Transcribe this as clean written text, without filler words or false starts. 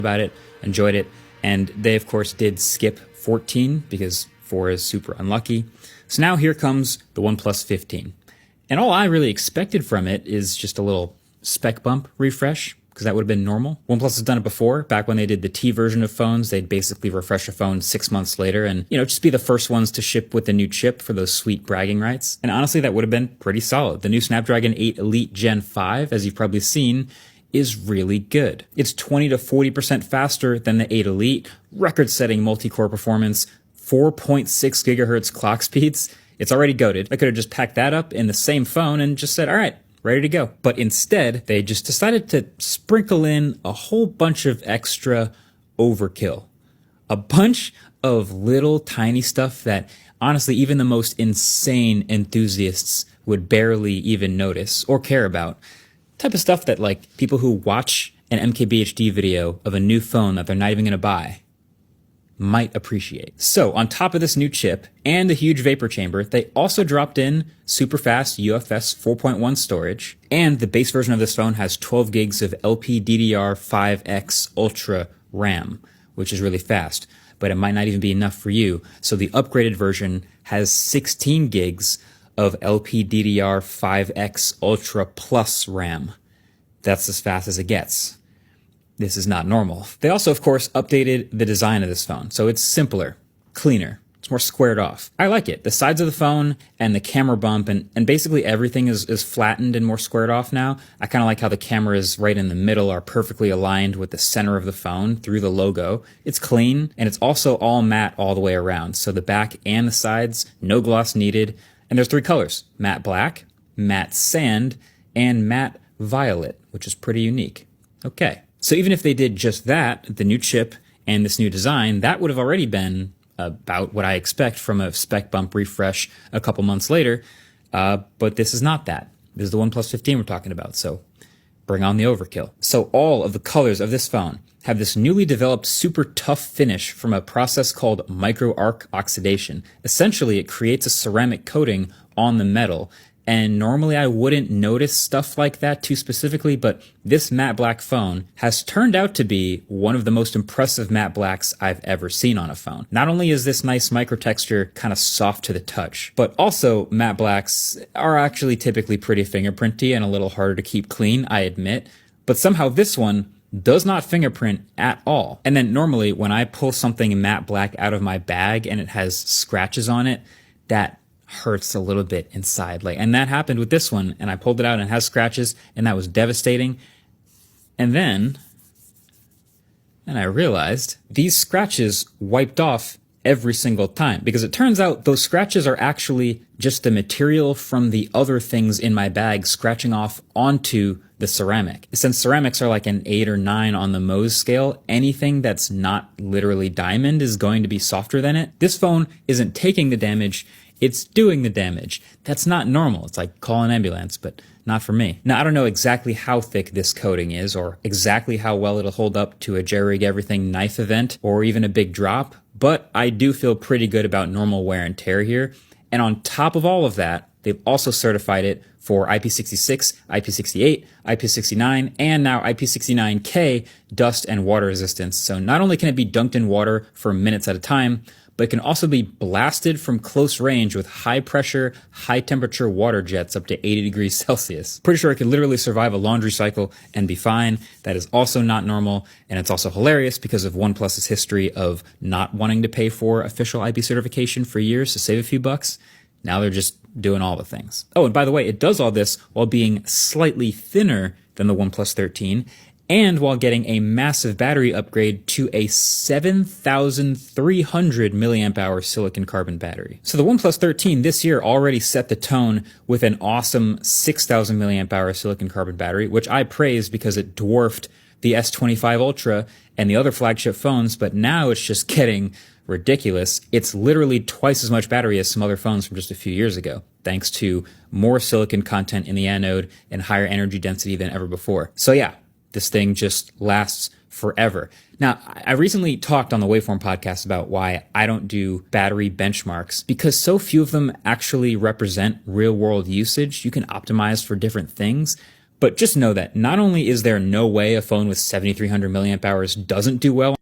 about it, enjoyed it, and they of course did skip 14 because 4 is super unlucky. So now here comes the OnePlus 15. And all I really expected from it is just a little spec bump refresh, because that would have been normal. OnePlus has done it before. Back when they did the T version of phones, they'd basically refresh a phone 6 months later and, just be the first ones to ship with the new chip for those sweet bragging rights. And honestly, that would have been pretty solid. The new Snapdragon 8 Elite Gen 5, as you've probably seen, is really good. It's 20 to 40% faster than the 8 Elite, record-setting multi-core performance, 4.6 gigahertz clock speeds. It's already goated. I could have just packed that up in the same phone and just said, all right, ready to go. But instead, they just decided to sprinkle in a whole bunch of extra overkill. A bunch of little tiny stuff that honestly even the most insane enthusiasts would barely even notice or care about. Type of stuff that like people who watch an MKBHD video of a new phone that they're not even going to buy might appreciate. So on top of this new chip and the huge vapor chamber, they also dropped in super fast UFS 4.1 storage, and the base version of this phone has 12 gigs of LPDDR5X Ultra RAM, which is really fast, but it might not even be enough for you. So the upgraded version has 16 gigs of LPDDR5X Ultra Plus RAM. That's as fast as it gets. This is not normal. They also, of course, updated the design of this phone. So it's simpler, cleaner, it's more squared off. I like it. The sides of the phone and the camera bump and basically everything is flattened and more squared off now. I kind of like how the cameras right in the middle are perfectly aligned with the center of the phone through the logo. It's clean, and it's also all matte all the way around. So the back and the sides, no gloss needed. And there's 3 colors: matte black, matte sand, and matte violet, which is pretty unique. Okay. So even if they did just that, the new chip and this new design, that would have already been about what I expect from a spec bump refresh a couple months later. But this is not that. This is the OnePlus 15 we're talking about. So bring on the overkill. So all of the colors of this phone have this newly developed super tough finish from a process called micro arc oxidation. Essentially, it creates a ceramic coating on the metal. And normally I wouldn't notice stuff like that too specifically, but this matte black phone has turned out to be one of the most impressive matte blacks I've ever seen on a phone. Not only is this nice micro texture kind of soft to the touch, but also matte blacks are actually typically pretty fingerprinty and a little harder to keep clean, I admit. But somehow this one does not fingerprint at all. And then normally when I pull something matte black out of my bag and it has scratches on it, that hurts a little bit inside. And that happened with this one, and I pulled it out and it has scratches, and that was devastating. And then I realized these scratches wiped off every single time, because it turns out those scratches are actually just the material from the other things in my bag scratching off onto the ceramic. Since ceramics are like an 8 or 9 on the Mohs scale, anything that's not literally diamond is going to be softer than it. This phone isn't taking the damage, it's doing the damage. That's not normal. It's like call an ambulance, but not for me. Now, I don't know exactly how thick this coating is or exactly how well it'll hold up to a jerry-rig everything knife event or even a big drop, but I do feel pretty good about normal wear and tear here. And on top of all of that, they've also certified it for IP66, IP68, IP69, and now IP69K dust and water resistance. So not only can it be dunked in water for minutes at a time, but it can also be blasted from close range with high pressure, high temperature water jets up to 80 degrees Celsius. Pretty sure it could literally survive a laundry cycle and be fine. That is also not normal, and it's also hilarious because of OnePlus's history of not wanting to pay for official IP certification for years to save a few bucks. Now they're just doing all the things. Oh, and by the way, it does all this while being slightly thinner than the OnePlus 13, and while getting a massive battery upgrade to a 7,300 milliamp hour silicon carbon battery. So the OnePlus 13 this year already set the tone with an awesome 6,000 milliamp hour silicon carbon battery, which I praise because it dwarfed the S25 Ultra and the other flagship phones, but now it's just getting ridiculous. It's literally twice as much battery as some other phones from just a few years ago, thanks to more silicon content in the anode and higher energy density than ever before. So yeah, this thing just lasts forever. Now, I recently talked on the Waveform podcast about why I don't do battery benchmarks, because so few of them actually represent real world usage. You can optimize for different things, But just know that not only is there no way a phone with 7,300 milliamp hours doesn't do well